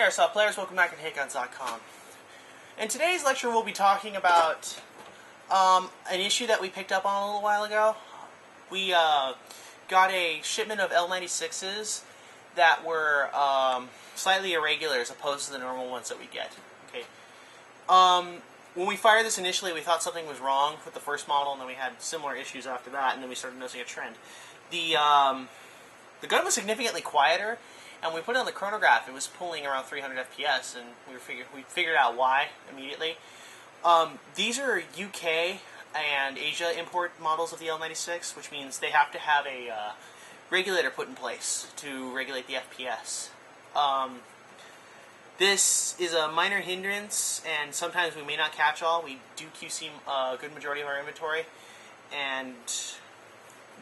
Airsoft players, welcome back to HitGuns.com. In today's lecture we'll be talking about an issue that we picked up on a little while ago. We got a shipment of L96s that were slightly irregular as opposed to the normal ones that we get. Okay. When we fired this initially, we thought something was wrong with the first model, and then we had similar issues after that, and then we started noticing a trend. The gun was significantly quieter, and when we put it on the chronograph, it was pulling around 300 FPS, and we figured out why immediately. These are UK and Asia import models of the L96, which means they have to have a regulator put in place to regulate the FPS. This is a minor hindrance, and sometimes we may not catch all. We do QC a good majority of our inventory, and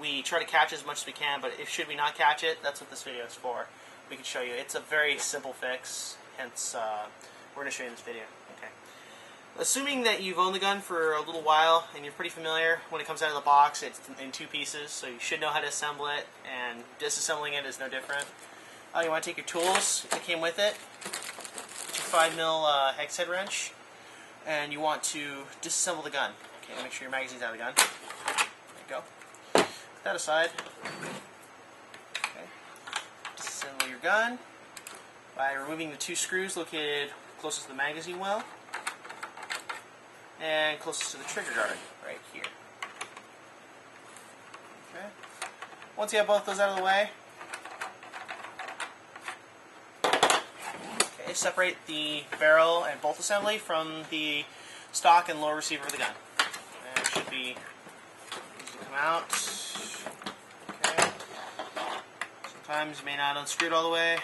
we try to catch as much as we can, but should we not catch it, that's what this video is for. We can show you. It's a very simple fix, hence we're going to show you in this video. Okay. Assuming that you've owned the gun for a little while and you're pretty familiar, when it comes out of the box, it's in two pieces, so you should know how to assemble it, and disassembling it is no different. You want to take your tools that came with it, your 5mm hex head wrench, and you want to disassemble the gun. Okay, make sure your magazine's out of the gun. There you go. Put that aside. Okay. Disassemble your gun by removing the two screws located closest to the magazine well and closest to the trigger guard, right here. Okay. Once you have both those out of the way, separate the barrel and bolt assembly from the stock and lower receiver of the gun. And it should be easy to come out. Okay. Sometimes you may not unscrew it all the way.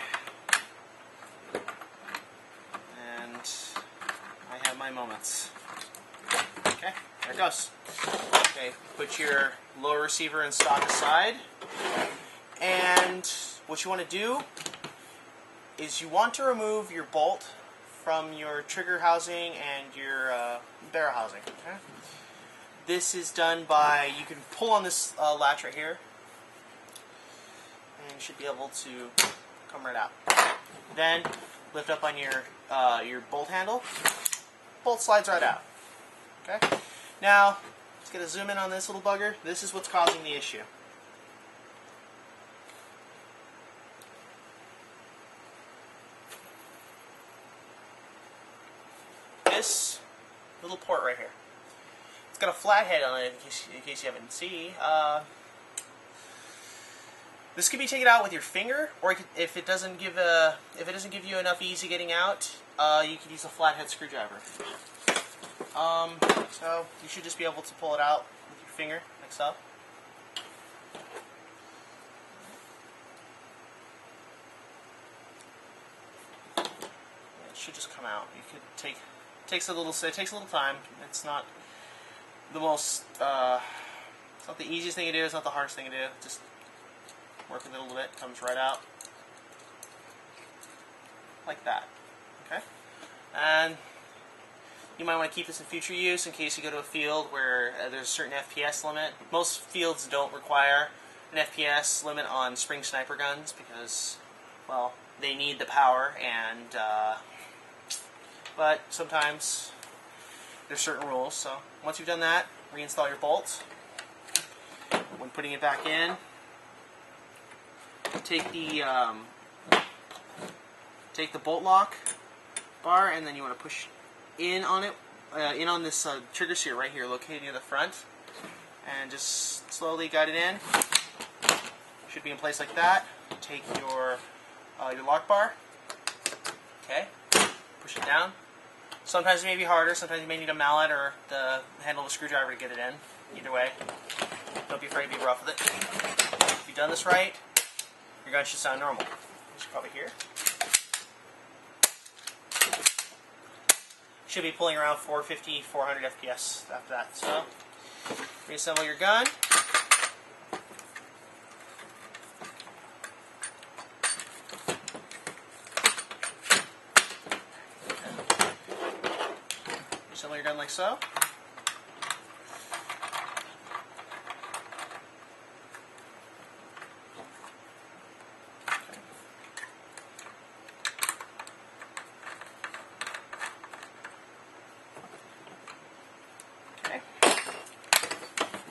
And I have my moments. Okay, there it goes. Okay, put your lower receiver and stock aside. And what you want to do is you want to remove your bolt from your trigger housing and your barrel housing. Okay? This is done by, you can pull on this latch right here, and you should be able to come right out. Then lift up on your bolt handle. Bolt slides right out. Okay? Now, let's get a zoom in on this little bugger. This is what's causing the issue. This little port right here. It's got a flat head on it, in case you haven't seen. This can be taken out with your finger, or if it doesn't give you enough easy getting out, you could use a flathead screwdriver. So you should just be able to pull it out with your finger, like so. It should just come out. You could take. It takes a little time. It's not the most. It's not the easiest thing to do. It's not the hardest thing to do. Just work with it a little bit. It comes right out like that. Okay. And you might want to keep this in future use in case you go to a field where there's a certain FPS limit. Most fields don't require an FPS limit on spring sniper guns because, well, they need the power, and but sometimes there's certain rules. So once you've done that, reinstall your bolts. When putting it back in, take the bolt lock bar, and then you want to push in on it, in on this trigger seat right here, located near the front, and just slowly guide it in. Should be in place like that. Take your lock bar. Okay. Push it down. Sometimes it may be harder, sometimes you may need a mallet or the handle of a screwdriver to get it in. Either way, don't be afraid to be rough with it. If you've done this right, your gun should sound normal. You should probably hear. Should be pulling around 450, 400 FPS after that. So, reassemble your gun. Assemble your gun like so.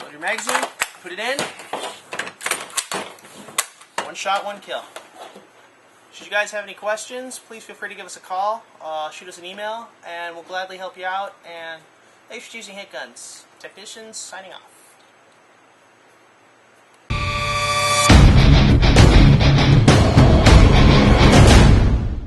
Load your magazine, put it in. One shot, one kill. Should you guys have any questions, please feel free to give us a call, shoot us an email, and we'll gladly help you out. And thanks for choosing HitGuns. Technicians signing off.